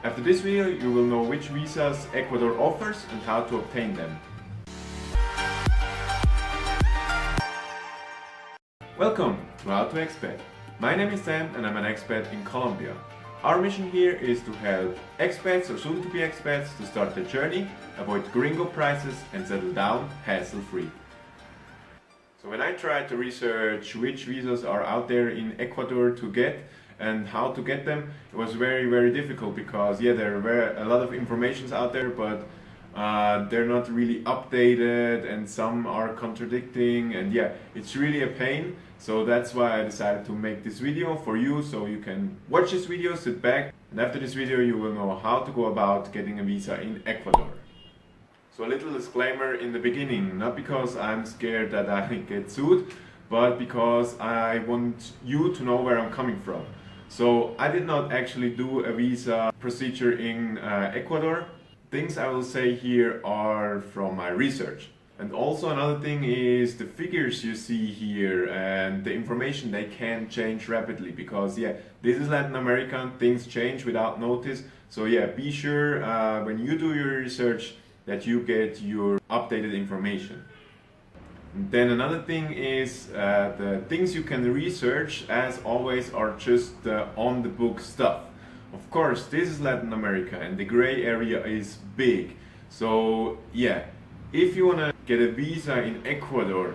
After this video you will know which visas Ecuador offers and how to obtain them. Welcome to How to Expat. My name is Sam and I'm an expat in Colombia. Our mission here is to help expats or soon-to-be expats to start their journey, avoid gringo prices and settle down hassle-free. So when I tried to research which visas are out there in Ecuador to get and how to get them, it was very difficult because there are a lot of informations out there, but they're not really updated and some are contradicting, and it's really a pain. So that's why I decided to make this video for you, so you can watch this video, sit back, and after this video you will know how to go about getting a visa in Ecuador. So a little disclaimer in the beginning, not because I'm scared that I get sued, but because I want you to know where I'm coming from. So I did not actually do a visa procedure in Ecuador. Things I will say here are from my research. And also another thing is the figures you see here and the information, they can change rapidly because this is Latin America, things change without notice. So be sure when you do your research that you get your updated information. And then another thing is the things you can research, as always, are just on the book stuff. Of course, this is Latin America and the gray area is big. So if you want to get a visa in Ecuador,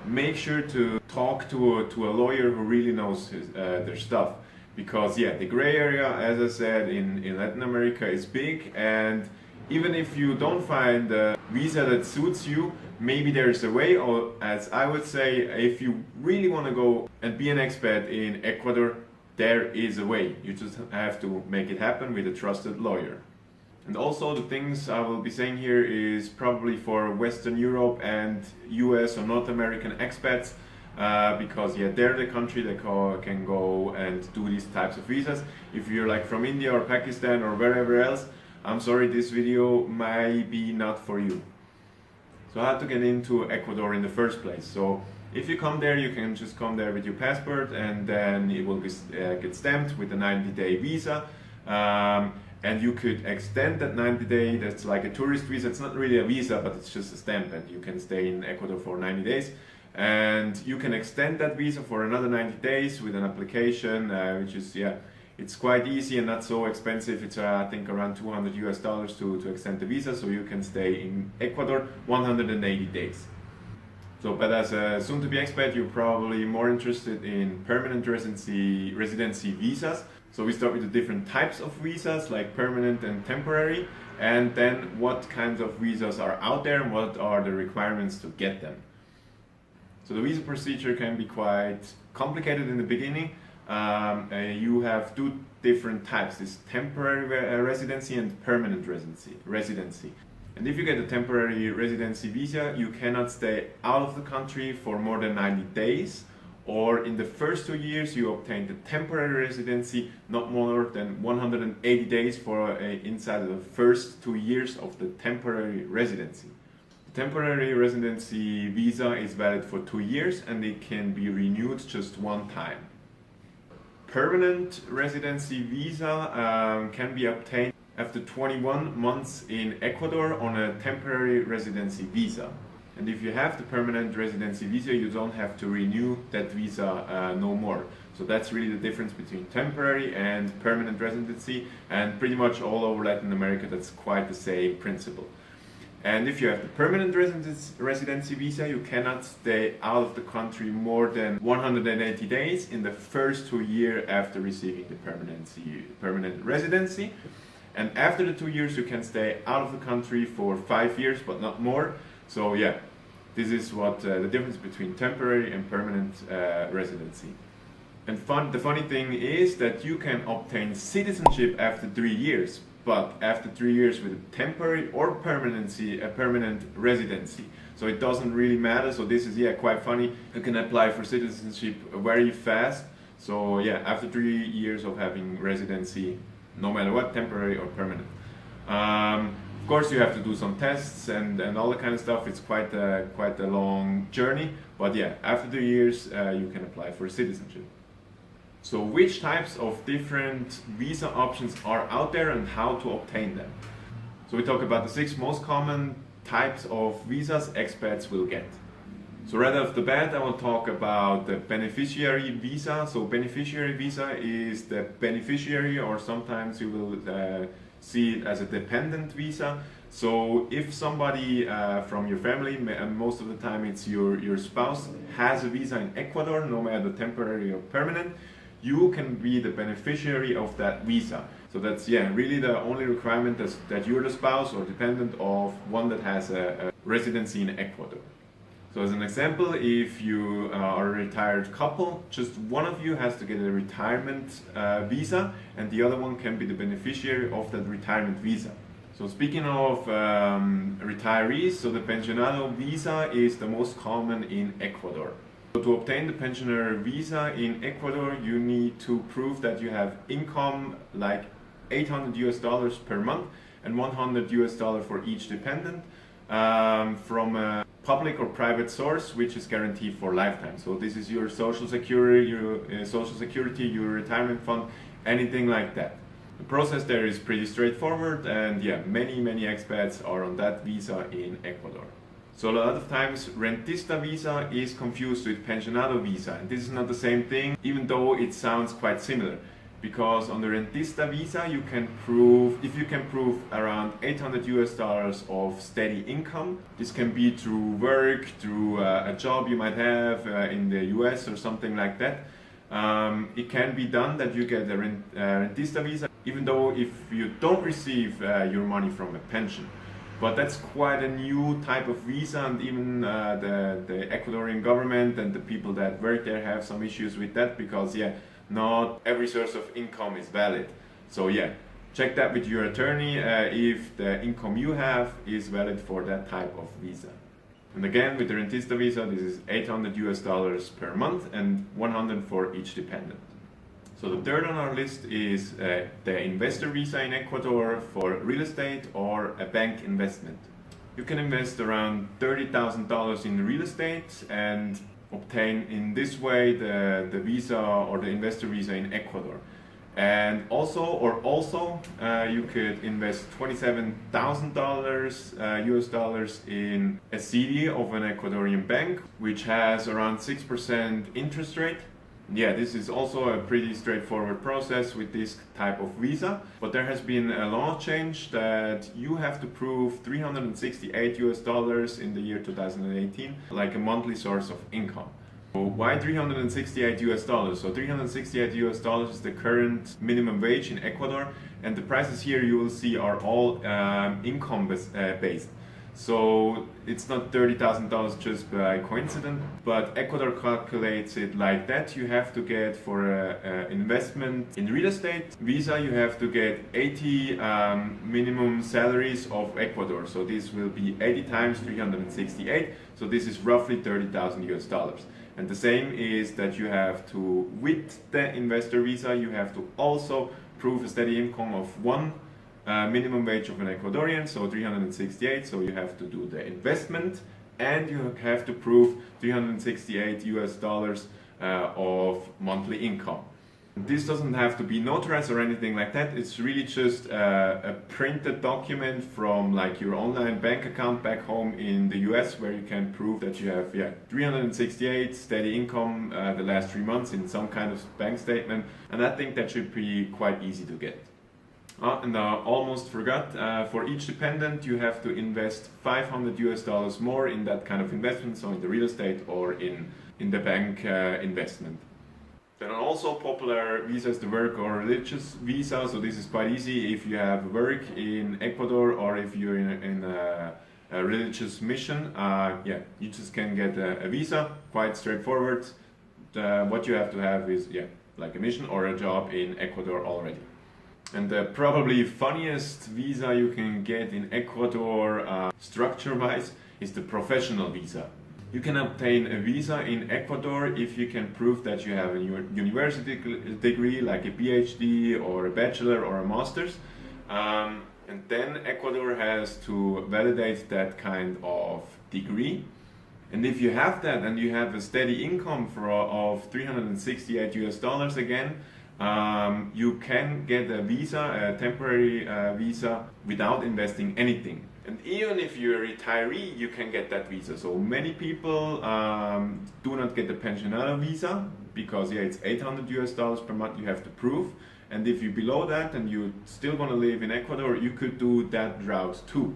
make sure to talk to a lawyer who really knows their stuff. Because the gray area, as I said, in Latin America is big, and even if you don't find a visa that suits you, maybe there's a way, or as I would say, if you really want to go and be an expat in Ecuador, there is a way. You just have to make it happen with a trusted lawyer. And also the things I will be saying here is probably for Western Europe and US or North American expats, because they're the country that can go and do these types of visas. If you're like from India or Pakistan or wherever else, I'm sorry, this video might be not for you. So how to get into Ecuador in the first place. So if you come there, you can just come there with your passport and then it will get stamped with a 90-day visa. And you could extend that 90-day, that's like a tourist visa. It's not really a visa, but it's just a stamp, and you can stay in Ecuador for 90 days. And you can extend that visa for another 90 days with an application, which is, it's quite easy and not so expensive. It's I think around $200 US to extend the visa, so you can stay in Ecuador 180 days. So, but as a soon-to-be expat, you're probably more interested in permanent residency visas. So we start with the different types of visas, like permanent and temporary, and then what kinds of visas are out there and what are the requirements to get them. So the visa procedure can be quite complicated in the beginning. You have two different types: this temporary residency and permanent residency. And if you get a temporary residency visa, you cannot stay out of the country for more than 90 days, or in the first 2 years you obtain the temporary residency, not more than 180 days for inside the first 2 years of the temporary residency. The temporary residency visa is valid for 2 years and it can be renewed just one time. Permanent residency visa can be obtained after 21 months in Ecuador on a temporary residency visa. And if you have the permanent residency visa, you don't have to renew that visa no more. So that's really the difference between temporary and permanent residency, and pretty much all over Latin America that's quite the same principle. And if you have the permanent residency visa, you cannot stay out of the country more than 180 days in the first 2 years after receiving the permanent residency. And after the 2 years, you can stay out of the country for 5 years, but not more. So this is what the difference between temporary and permanent residency. And the funny thing is that you can obtain citizenship after 3 years, but after 3 years with a temporary or permanent residency. So it doesn't really matter. So this is quite funny. You can apply for citizenship very fast. So after 3 years of having residency, no matter what, temporary or permanent. Of course, you have to do some tests and all that kind of stuff. It's quite a long journey, but after 2 years, you can apply for citizenship. So which types of different visa options are out there and how to obtain them? So we talk about the 6 most common types of visas expats will get. So right off the bat, I will talk about the Beneficiary Visa. So Beneficiary Visa is the beneficiary, or sometimes you will see it as a dependent visa. So if somebody from your family, and most of the time it's your spouse, has a visa in Ecuador, no matter temporary or permanent, you can be the beneficiary of that visa. So that's really the only requirement that you're the spouse or dependent of one that has a residency in Ecuador. So as an example, if you are a retired couple, just one of you has to get a retirement visa and the other one can be the beneficiary of that retirement visa. So speaking of retirees, so the Pensionado visa is the most common in Ecuador. So to obtain the Pensionary Visa in Ecuador, you need to prove that you have income like $800 per month and $100 for each dependent from a public or private source, which is guaranteed for lifetime. So this is your social security, your retirement fund, anything like that. The process there is pretty straightforward, and many expats are on that visa in Ecuador. So a lot of times Rentista visa is confused with Pensionado visa, and this is not the same thing, even though it sounds quite similar. Because on the Rentista visa you can prove, if you can prove around $800 of steady income, this can be through work, through a job you might have in the US or something like that. It can be done that you get a Rentista visa, even though if you don't receive your money from a pension. But that's quite a new type of visa, and even the Ecuadorian government and the people that work there have some issues with that, because not every source of income is valid. So check that with your attorney if the income you have is valid for that type of visa. And again, with the Rentista visa, this is $800 per month and $100 for each dependent. So the third on our list is the investor visa in Ecuador for real estate or a bank investment. You can invest around $30,000 in real estate and obtain in this way the visa or the investor visa in Ecuador. And also you could invest $27,000 US dollars in a CD of an Ecuadorian bank, which has around 6% interest rate. This is also a pretty straightforward process with this type of visa, but there has been a law change that you have to prove $368 US dollars in the year 2018, like a monthly source of income. So why $368 US dollars? So $368 US dollars is the current minimum wage in Ecuador, and the prices here you will see are all income based. So it's not $30,000 just by coincidence, but Ecuador calculates it like that. You have to get, for an investment in real estate visa, you have to get 80 minimum salaries of Ecuador. So this will be 80 times 368. So this is roughly 30,000 US dollars. And the same is that you have to, with the investor visa, you have to also prove a steady income of one minimum wage of an Ecuadorian, so 368, so you have to do the investment and you have to prove 368 US dollars of monthly income. This doesn't have to be notarized or anything like that. It's really just a printed document from like your online bank account back home in the US, where you can prove that you have 368 steady income the last 3 months in some kind of bank statement, and I think that should be quite easy to get. And almost forgot, for each dependent you have to invest $500 US dollars more in that kind of investment, so in the real estate or in the bank investment. Then also popular visa is the work or religious visa, so this is quite easy if you have work in Ecuador or if you're in a religious mission. You just can get a visa, quite straightforward. What you have to have is like a mission or a job in Ecuador already. And the probably funniest visa you can get in Ecuador, structure-wise, is the professional visa. You can obtain a visa in Ecuador if you can prove that you have a university degree, like a PhD or a bachelor or a master's. And then Ecuador has to validate that kind of degree. And if you have that and you have a steady income of $368 again, you can get a visa, a temporary visa, without investing anything. And even if you're a retiree, you can get that visa. So many people do not get the Pensionado visa because it's $800 per month you have to prove. And if you're below that and you still want to live in Ecuador, you could do that route too.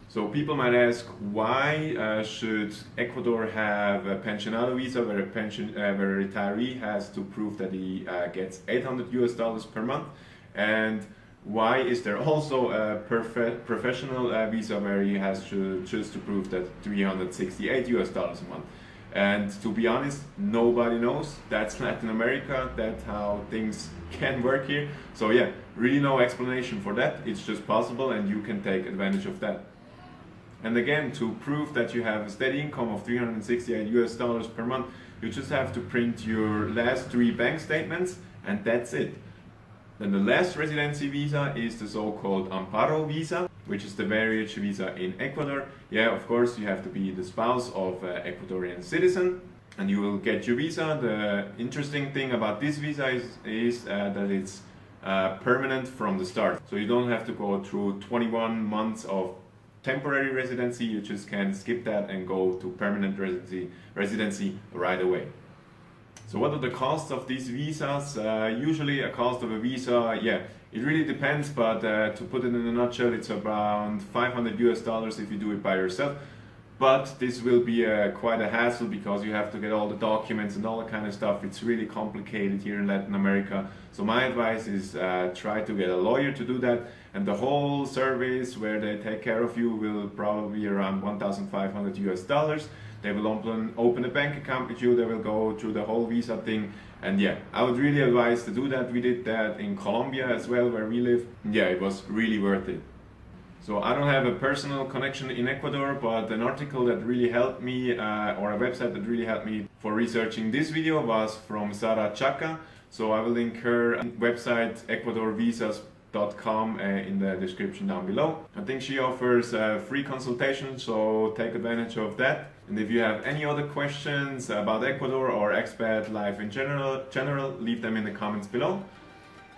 So people might ask, why should Ecuador have a Pensionado visa where a retiree has to prove that he gets $800 per month? And why is there also a professional visa where he has to choose to prove that $368 a month? And to be honest, nobody knows. That's Latin America, that's how things can work here. So yeah, really no explanation for that. It's just possible and you can take advantage of that. And again, to prove that you have a steady income of $368 per month, you just have to print your last 3 bank statements and that's it. Then the last residency visa is the so-called Amparo Visa, which is the marriage visa in Ecuador. Yeah, of course, you have to be the spouse of an Ecuadorian citizen and you will get your visa. The interesting thing about this visa is that it's permanent from the start. So you don't have to go through 21 months of temporary residency, you just can skip that and go to permanent residency right away. So what are the costs of these visas? Usually a cost of a visa, it really depends, but to put it in a nutshell, it's around $500 if you do it by yourself. But this will be quite a hassle because you have to get all the documents and all that kind of stuff. It's really complicated here in Latin America. So my advice is try to get a lawyer to do that. And the whole service where they take care of you will probably be around $1,500. They will open a bank account with you. They will go through the whole visa thing. And yeah, I would really advise to do that. We did that in Colombia as well, where we live. Yeah, it was really worth it. So I don't have a personal connection in Ecuador, but an article that really helped me, or a website that really helped me for researching this video was from Sara Chaka. So I will link her website, ecuadorvisas.com, in the description down below. I think she offers a free consultation, so take advantage of that. And if you have any other questions about Ecuador or expat life in general, leave them in the comments below.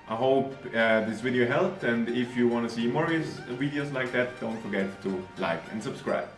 I hope this video helped, and if you want to see more videos like that, don't forget to like and subscribe.